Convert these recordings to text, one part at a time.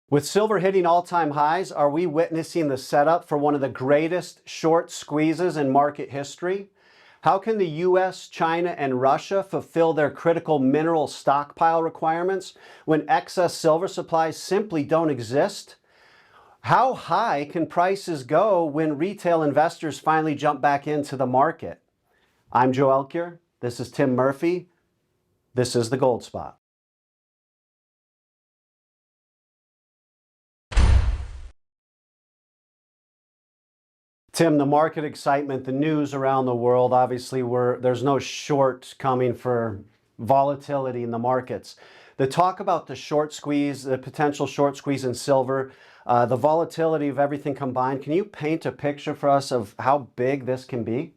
With silver hitting all-time highs, are we witnessing the setup for one of the greatest short squeezes in market history? How can the US, China, and Russia fulfill their critical mineral stockpile requirements when excess silver supplies simply don't exist? How high can prices go when retail investors finally jump back into the market? I'm Joe Elkier. This is Tim Murphy. This is the Gold Spot. Tim, the market excitement, the news around the world, obviously there's no short coming for volatility in the markets. The talk about the short squeeze, the potential short squeeze in silver, the volatility of everything combined, can you paint a picture for us of how big this can be?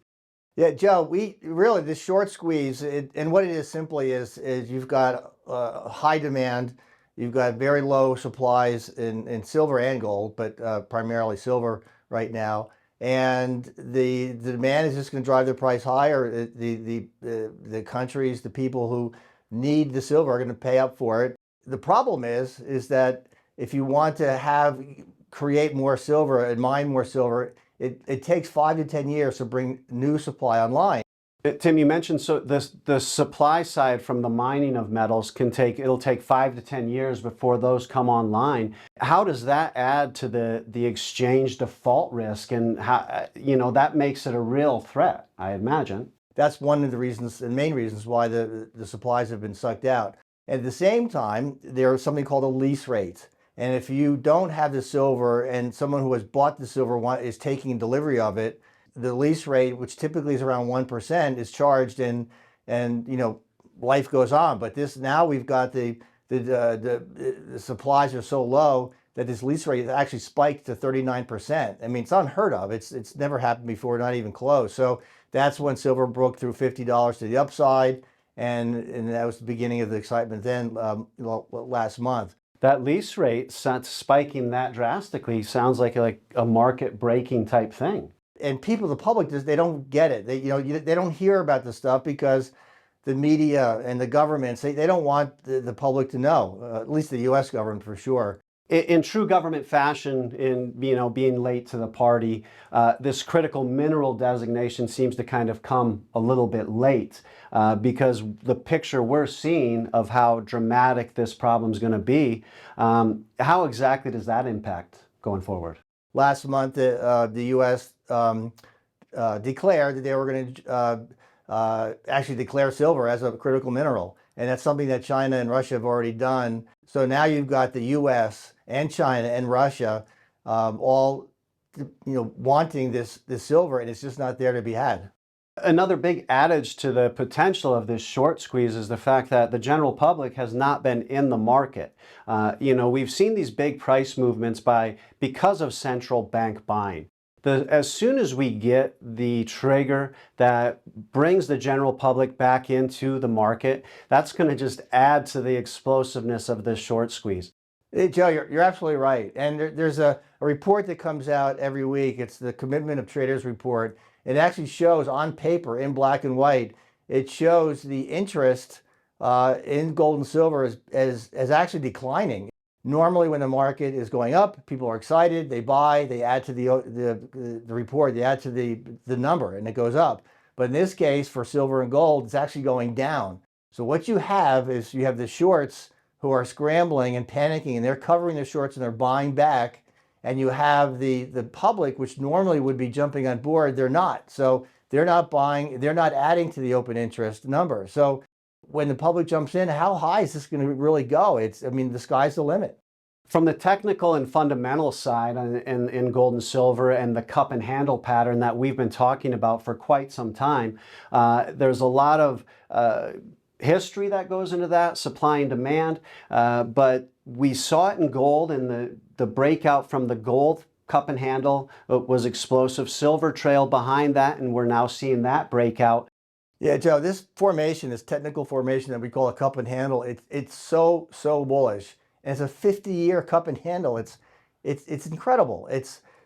Yeah, Joe, the short squeeze, and what it is simply is you've got high demand, you've got very low supplies in silver and gold, but primarily silver right now. And the demand is just going to drive the price higher. The countries, the people who need the silver are going to pay up for it. The problem is that if you want to create more silver and mine more silver, it takes 5 to 10 years to bring new supply online. Tim, you mentioned the supply side from the mining of metals it'll take 5 to 10 years before those come online. How does that add to the exchange default risk, and how, that makes it a real threat, I imagine? That's one of the reasons, and main reasons, why the supplies have been sucked out. At the same time, there's something called a lease rate. And if you don't have the silver and someone who has bought the silver is taking delivery of it, the lease rate, which typically is around 1%, is charged, and life goes on. But now we've got the supplies are so low that this lease rate actually spiked to 39%. I mean, it's unheard of. It's never happened before, not even close. So that's when silver broke through $50 to the upside, and that was the beginning of the excitement then last month. That lease rate spiking that drastically sounds like a market-breaking type thing. And people, the public, they don't get it. They don't hear about this stuff because the media and the governments, they don't want the public to know, at least the U.S. government for sure. In true government fashion, in being late to the party, this critical mineral designation seems to kind of come a little bit late because the picture we're seeing of how dramatic this problem is going to be, how exactly does that impact going forward? Last month, the U.S. Declared that they were going to actually declare silver as a critical mineral. And that's something that China and Russia have already done. So now you've got the U.S. and China and Russia all wanting this silver, and it's just not there to be had. Another big adage to the potential of this short squeeze is the fact that the general public has not been in the market. We've seen these big price movements because of central bank buying. As soon as we get the trigger that brings the general public back into the market, that's going to just add to the explosiveness of this short squeeze. Hey, Joe, you're absolutely right. And there's a report that comes out every week. It's the Commitment of Traders report. It actually shows on paper, in black and white, it shows the interest in gold and silver as actually declining. Normally, when the market is going up, people are excited, they buy, they add to the report, they add to the number, and it goes up. But in this case, for silver and gold, it's actually going down. So what you have is you have the shorts who are scrambling and panicking, and they're covering their shorts and they're buying back. And you have the public, which normally would be jumping on board, they're not. So they're not buying, they're not adding to the open interest number. So when the public jumps in, how high is this going to really go? The sky's the limit. From the technical and fundamental side in gold and silver and the cup and handle pattern that we've been talking about for quite some time, there's a lot of history that goes into that, supply and demand, but we saw it in gold, and the breakout from the gold cup and handle was explosive. Silver trailed behind that, and we're now seeing that breakout. Yeah, Joe, this technical formation that we call a cup and handle, it's so bullish. And it's a 50-year cup and handle. It's incredible.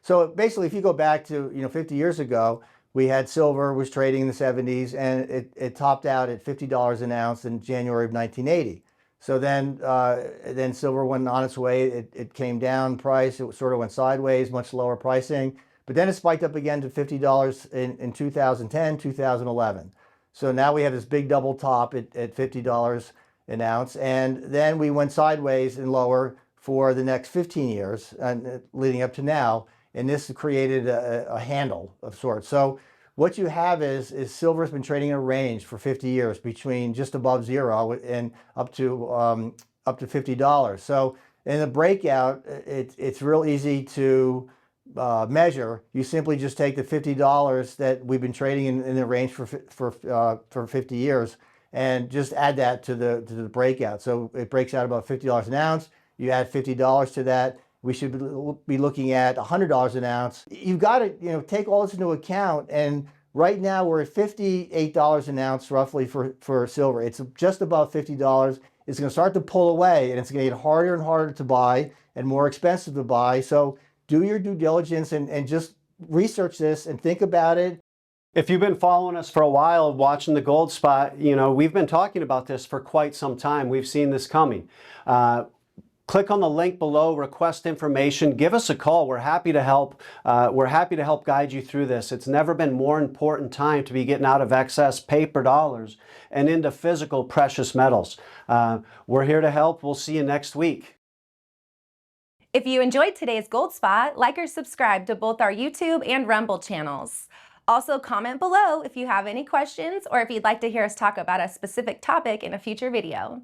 So basically, if you go back to 50 years ago, we had silver was trading in the 70s, and it topped out at $50 an ounce in January of 1980. So then silver went on its way. It came down price. It sort of went sideways, much lower pricing. But then it spiked up again to $50 in 2010, 2011. So now we have this big double top at $50 an ounce. And then we went sideways and lower for the next 15 years and leading up to now. And this created a handle of sorts. So what you have is silver has been trading in a range for 50 years between just above zero and up to $50. So in the breakout, it's real easy to measure. You simply just take the $50 that we've been trading in the range for 50 years and just add that to the breakout. So it breaks out about $50 an ounce. You add $50 to that. We should be looking at $100 an ounce. You've got to take all this into account. And right now we're at $58 an ounce roughly for silver. It's just above $50. It's going to start to pull away, and it's going to get harder and harder to buy and more expensive to buy. So do your due diligence and just research this and think about it. If you've been following us for a while, watching the gold spot, we've been talking about this for quite some time. We've seen this coming. Click on the link below, request information, give us a call. We're happy to help. We're happy to help guide you through this. It's never been more important time to be getting out of excess paper dollars and into physical precious metals. We're here to help. We'll see you next week. If you enjoyed today's Gold Spot, like or subscribe to both our YouTube and Rumble channels. Also, comment below if you have any questions or if you'd like to hear us talk about a specific topic in a future video.